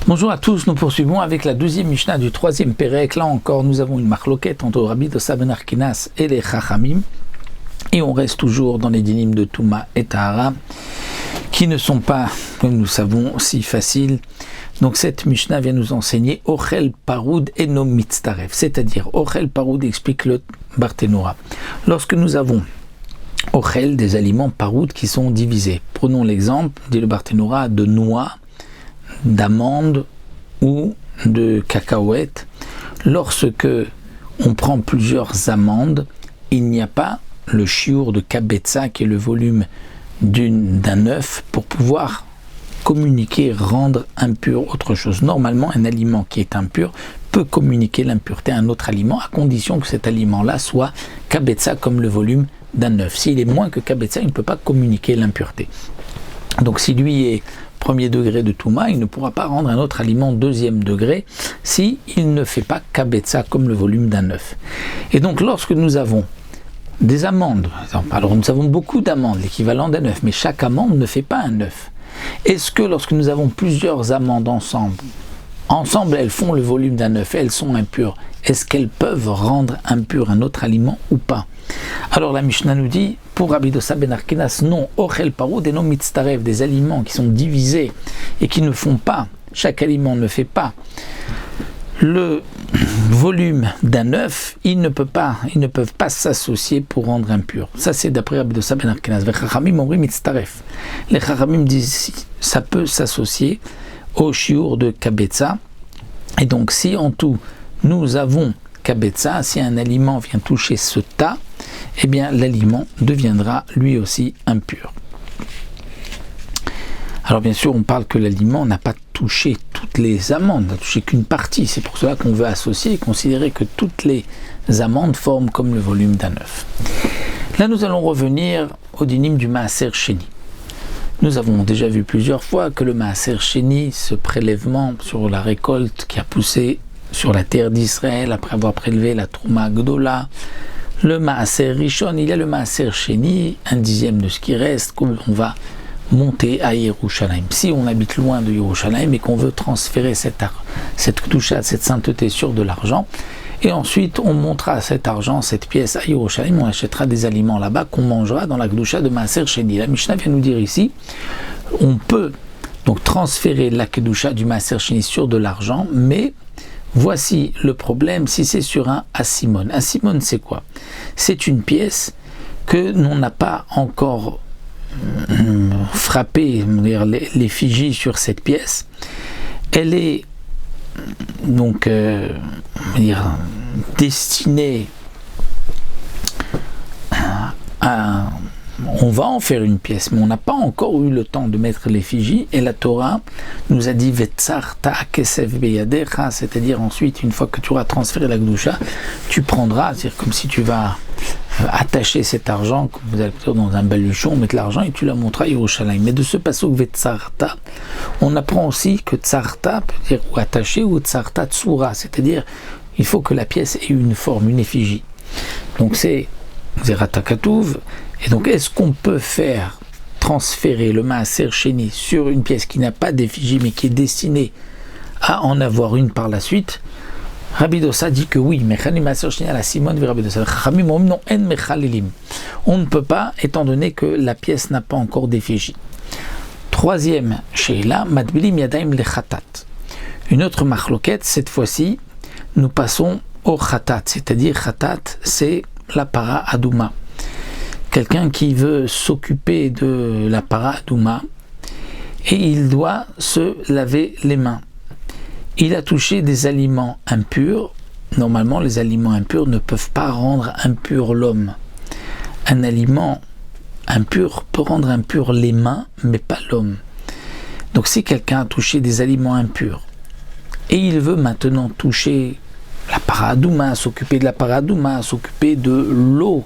Bonjour à tous, nous poursuivons avec la deuxième Mishnah du troisième Pérec. Là encore, nous avons une marloquette entre Rabbi Dossa ben Arkinas et les Chachamim. Et on reste toujours dans les dynimes de Touma et Tahara, qui ne sont pas, comme nous savons, si faciles. Donc cette Mishnah vient nous enseigner Ochel Paroud Eno Mitztaref, c'est-à-dire Ochel Paroud explique le Barthénora. Lorsque nous avons Ochel, des aliments Paroud qui sont divisés. Prenons l'exemple, dit le Barthénora, de noix, d'amandes ou de cacahuètes. Lorsque on prend plusieurs amandes, il n'y a pas le chiour de kabetza qui est le volume d'un œuf pour pouvoir communiquer, rendre impur autre chose. Normalement, un aliment qui est impur peut communiquer l'impureté à un autre aliment à condition que cet aliment-là soit kabetza comme le volume d'un œuf. S'il est moins que kabetza, il ne peut pas communiquer l'impureté. Donc si lui est premier degré de Touma, il ne pourra pas rendre un autre aliment deuxième degré si il ne fait pas kabetza comme le volume d'un œuf. Et donc lorsque nous avons des amandes, par exemple, alors nous avons beaucoup d'amandes, l'équivalent d'un œuf, mais chaque amande ne fait pas un œuf. Est-ce que lorsque nous avons plusieurs amandes ensemble elles font le volume d'un œuf, elles sont impures, est-ce qu'elles peuvent rendre impur un autre aliment ou pas? Alors la Mishnah nous dit, pour Rabbi Dossa ben Arkinas, non, Ochel Paroud et non Mitztarev, des aliments qui sont divisés et qui ne font pas, chaque aliment ne fait pas le volume d'un œuf, ils ne peuvent pas s'associer pour rendre impur. Ça c'est d'après Rabbi Dossa ben Arkinas. Les Chachamim ont dit Mitztarev. Les Chachamim disent ça peut s'associer au chiour de kabetza. Et donc si en tout nous avons kabetza, si un aliment vient toucher ce tas, eh bien l'aliment deviendra lui aussi impur. Alors bien sûr, on parle que l'aliment n'a pas touché toutes les amandes, n'a touché qu'une partie. C'est pour cela qu'on veut associer et considérer que toutes les amandes forment comme le volume d'un œuf. Là, nous allons revenir au dinim du Maaser Sheni. Nous avons déjà vu plusieurs fois que le Maaser Sheni, ce prélèvement sur la récolte qui a poussé sur la terre d'Israël après avoir prélevé la Trouma Gdola, le Maaser Rishon, il y a le Maaser Sheni, un dixième de ce qui reste, qu'on va monter à Yerushalayim. Si on habite loin de Yerushalayim et qu'on veut transférer cette kedusha, cette sainteté sur de l'argent, et ensuite on montera cet argent, cette pièce à Yerushalayim, on achètera des aliments là-bas qu'on mangera dans la kedusha de Maaser Sheni. La Mishnah vient nous dire ici, on peut donc transférer la kedusha du Maaser Sheni sur de l'argent, mais voici le problème si c'est sur un asimon. Asimon, c'est quoi? C'est une pièce que l'on n'a pas encore frappé l'effigie sur cette pièce. Elle est donc destinée à... On va en faire une pièce, mais on n'a pas encore eu le temps de mettre l'effigie, et la Torah nous a dit Vetzarta kesef beyadecha, c'est-à-dire ensuite, une fois que tu auras transféré la kedusha, tu prendras, c'est-à-dire comme si tu vas attacher cet argent, comme vous allez peut-être dans un baluchon, mettre l'argent et tu la montreras à Yerushalayim. Mais de ce pasuk Vetzarta, on apprend aussi que Tzarta peut dire ou attaché ou Tzarta tsura, c'est-à-dire il faut que la pièce ait une forme, une effigie. Donc c'est Zerata Katuv. Et donc, est-ce qu'on peut faire transférer le Maaser Sheni sur une pièce qui n'a pas d'effigie, mais qui est destinée à en avoir une par la suite? Rabbi Dossa dit que oui, mais on ne peut pas, étant donné que la pièce n'a pas encore d'effigie. Troisième sheila, Madbilim Yadaim le Khatat. Une autre marloquette, cette fois-ci, nous passons au Khatat, c'est-à-dire Khatat, c'est la para adouma. Quelqu'un qui veut s'occuper de la para adouma et il doit se laver les mains. Il a touché des aliments impurs. Normalement, les aliments impurs ne peuvent pas rendre impur l'homme. Un aliment impur peut rendre impur les mains, mais pas l'homme. Donc si quelqu'un a touché des aliments impurs et il veut maintenant toucher la para adouma, s'occuper de la para adouma, s'occuper de l'eau,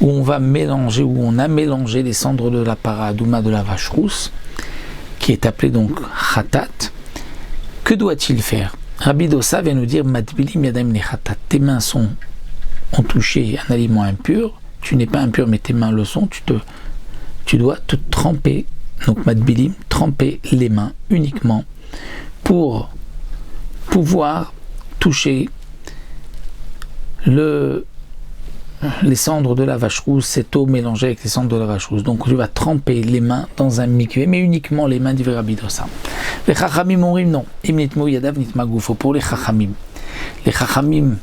où on va mélanger, où on a mélangé les cendres de la para adouma de la vache rousse, qui est appelée donc khatat, que doit-il faire? Rabbi Dossa vient nous dire Madbilim yadam le khatat, tes mains ont touché un aliment impur, tu n'es pas impur mais tes mains le sont, tu dois te tremper, donc Madbilim, tremper les mains uniquement pour pouvoir toucher les cendres de la vache rousse, cette eau mélangée avec les cendres de la vache rousse. Donc tu vas tremper les mains dans un mikvé, mais uniquement les mains du Rabbi Dossa. Les chachamim ont dit non. Pour les chachamim. Les chachamim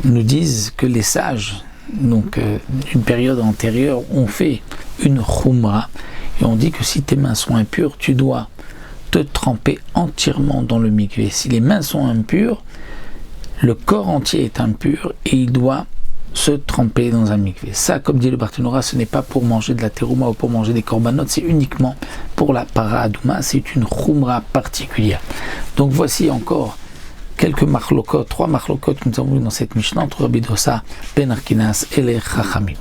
nous disent que les sages, donc une période antérieure, ont fait une chumra et on dit que si tes mains sont impures, tu dois te tremper entièrement dans le mikvé. Si les mains sont impures, le corps entier est impur et il doit se tremper dans un mikvé. Ça, comme dit le Barthénora, ce n'est pas pour manger de la terouma ou pour manger des korbanot, c'est uniquement pour la para adouma, c'est une chumra particulière. Donc voici encore quelques marlokot, 3 marlokot que nous avons vu dans cette Mishnah entre Rabbi Dossa, Ben Arkinas et les Chachamim.